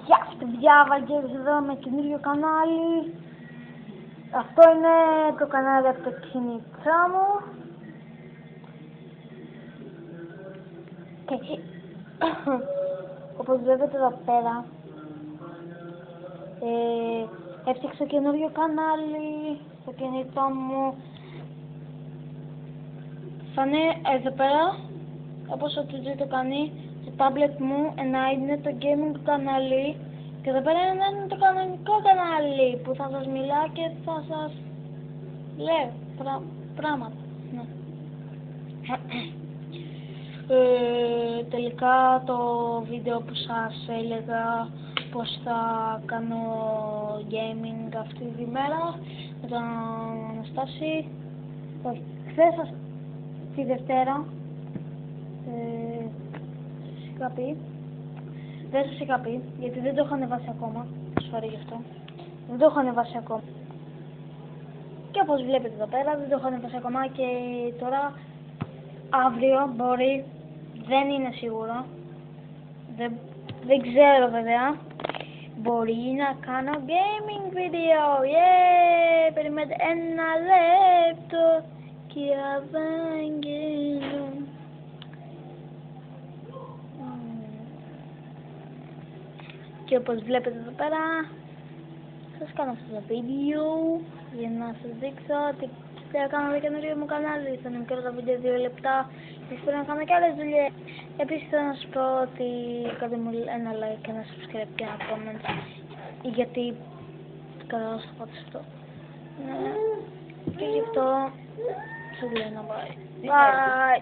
Γεια σας παιδιά, Βαγγέλης εδώ με καινούριο κανάλι. Αυτό είναι το κανάλι από το κινητό μου. Και όπως βλέπετε εδώ πέρα, έφτιαξα καινούριο κανάλι στο κινητό μου. Θα είναι εδώ πέρα, όπως ο Τζιτζί το κάνει, στο tablet μου, είναι το gaming κανάλι. Και εδώ πέρα είναι το κανονικό κανάλι που θα σας μιλά και θα σας λέω πράγματα. Ναι. Τελικά το βίντεο που σας έλεγα πως θα κάνω gaming αυτή τη μέρα με τον Αναστάση, χθες τη Δευτέρα δεν σας είχα πει, γιατί δεν το έχω ανεβάσει ακόμα. Sorry γι' αυτό. Δεν το έχω ανεβάσει ακόμα. Και όπως βλέπετε εδώ πέρα, δεν το έχω ανεβάσει ακόμα και τώρα αύριο μπορεί, δεν είναι σίγουρο, δεν ξέρω βέβαια, μπορεί να κάνω gaming video. Yeah! Περιμένετε ένα λεπτό και Ευαγγέλιο. Και όπως βλέπετε εδώ πέρα, σας κάνω αυτό το βίντεο για να σας δείξω ότι θέλω να κάνω το καινούριο μου κανάλι. Θα είναι μικρό το βίντεο 2 λεπτά και θέλω να κάνω και άλλες δουλειές. Επίσης θέλω να σας πω ότι κάντε μου ένα like και ένα subscribe και ένα comment, γιατί καλά θα πάτε σε αυτό. Και γι' αυτό σας λέω να bye. Bye!